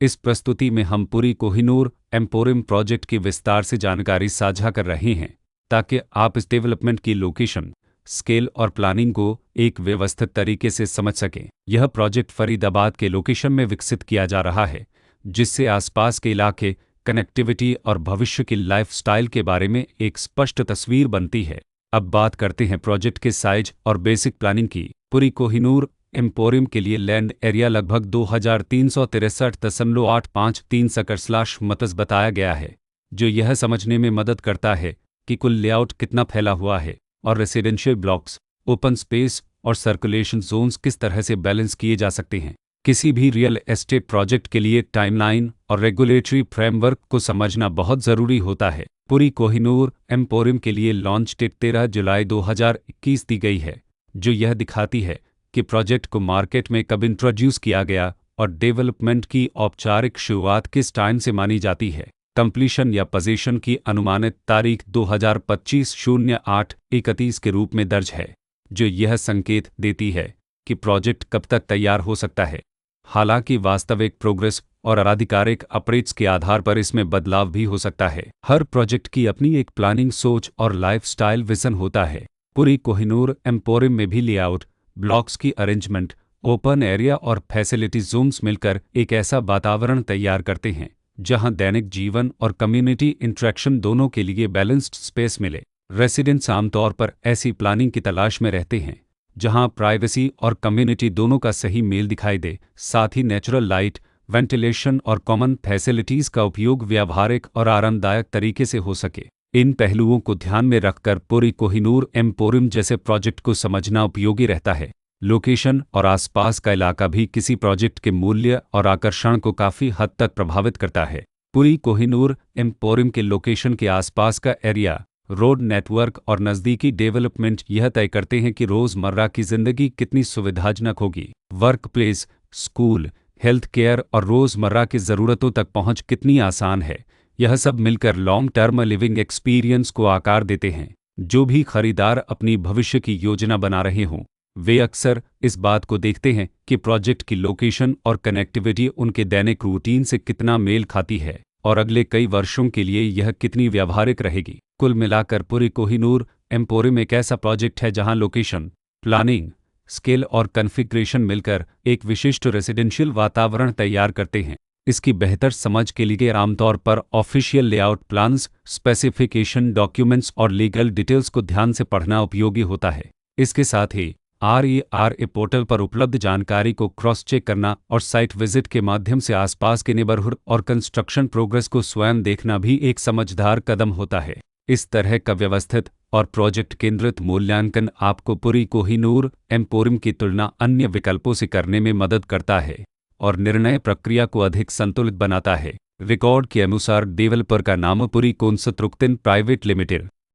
इस प्रस्तुति में हम पुरी कोहिनूर एम्पोरियम प्रोजेक्ट की विस्तार से जानकारी साझा कर रहे हैं ताकि आप इस डेवलपमेंट की लोकेशन, स्केल और प्लानिंग को एक व्यवस्थित तरीके से समझ सकें। यह प्रोजेक्ट फरीदाबाद के लोकेशन में विकसित किया जा रहा है, जिससे आसपास के इलाके, कनेक्टिविटी और भविष्य की लाइफस्टाइल के बारे में एक स्पष्ट तस्वीर बनती है। अब बात करते हैं प्रोजेक्ट के साइज और बेसिक प्लानिंग की। पुरी कोहिनूर एम्पोरियम के लिए लैंड एरिया लगभग 2363.853 एकड़/मतस बताया गया है, जो यह समझने में मदद करता है कि कुल लेआउट कितना फैला हुआ है और रेसिडेंशियल ब्लॉक्स, ओपन स्पेस और सर्कुलेशन जोन्स किस तरह से बैलेंस किए जा सकते हैं। किसी भी रियल एस्टेट प्रोजेक्ट के लिए टाइमलाइन और रेगुलेटरी फ्रेमवर्क को समझना बहुत ज़रूरी होता है। पुरी कोहिनूर एम्पोरियम के लिए लॉन्च डेट 13 जुलाई 2021 दी गई है, जो यह दिखाती है कि प्रोजेक्ट को मार्केट में कब इंट्रोड्यूस किया गया और डेवलपमेंट की औपचारिक शुरुआत किस टाइम से मानी जाती है। कंप्लीशन या पोजीशन की अनुमानित तारीख 2025-08-31 के रूप में दर्ज है, जो यह संकेत देती है कि प्रोजेक्ट कब तक तैयार हो सकता है। हालांकि वास्तविक प्रोग्रेस और आधिकारिक अपडेट्स के आधार पर इसमें बदलाव भी हो सकता है। हर प्रोजेक्ट की अपनी एक प्लानिंग सोच और लाइफस्टाइल विजन होता है। पुरी कोहिनूर एम्पोरियम में भी लेआउट, ब्लॉक्स की अरेंजमेंट, ओपन एरिया और फैसिलिटी जोन्स मिलकर एक ऐसा वातावरण तैयार करते हैं जहां दैनिक जीवन और कम्युनिटी इंटरेक्शन दोनों के लिए बैलेंस्ड स्पेस मिले। रेसिडेंट्स आमतौर पर ऐसी प्लानिंग की तलाश में रहते हैं जहां प्राइवेसी और कम्युनिटी दोनों का सही मेल दिखाई दे, साथ ही नेचुरल लाइट, वेंटिलेशन और कॉमन फैसिलिटीज़ का उपयोग व्यावहारिक और आरामदायक तरीके से हो सके। इन पहलुओं को ध्यान में रखकर पुरी कोहिनूर एम्पोरियम जैसे प्रोजेक्ट को समझना उपयोगी रहता है। लोकेशन और आसपास का इलाका भी किसी प्रोजेक्ट के मूल्य और आकर्षण को काफ़ी हद तक प्रभावित करता है। पुरी कोहिनूर एम्पोरियम के लोकेशन के आसपास का एरिया, रोड नेटवर्क और नज़दीकी डेवलपमेंट यह तय करते हैं कि रोज़मर्रा की ज़िंदगी कितनी सुविधाजनक होगी। Work place, school, health care और रोज़मर्रा की ज़रूरतों तक पहुंच कितनी आसान है। यह सब मिलकर लॉन्ग टर्म लिविंग एक्सपीरियंस को आकार देते हैं। जो भी खरीदार अपनी भविष्य की योजना बना रहे हों, वे अक्सर इस बात को देखते हैं कि प्रोजेक्ट की लोकेशन और कनेक्टिविटी उनके दैनिक रूटीन से कितना मेल खाती है और अगले कई वर्षों के लिए यह कितनी व्यावहारिक रहेगी। कुल मिलाकर पुरी कोहिनूर एम्पोरियम एक ऐसा प्रोजेक्ट है जहां लोकेशन, प्लानिंग, स्केल और कॉन्फ़िगरेशन मिलकर एक विशिष्ट रेसिडेंशियल वातावरण तैयार करते हैं। इसकी बेहतर समझ के लिए आमतौर पर official layout plans, specification documents और लीगल डिटेल्स को ध्यान से पढ़ना उपयोगी होता है। इसके साथ ही RERA पोर्टल पर उपलब्ध जानकारी को क्रॉस चेक करना और साइट विजिट के माध्यम से आसपास के नेबरहुड और कंस्ट्रक्शन प्रोग्रेस को स्वयं देखना भी एक समझदार कदम होता है। इस तरह का व्यवस्थित और प्रोजेक्ट केंद्रित मूल्यांकन आपको पुरी कोहिनूर एम्पोरियम की तुलना अन्य विकल्पों से करने में मदद करता है और निर्णय प्रक्रिया को अधिक संतुलित बनाता है। रिकॉर्ड के अनुसार डेवलपर का नाम पुरी कंस्ट्रक्शन प्राइवेट लिमिटेड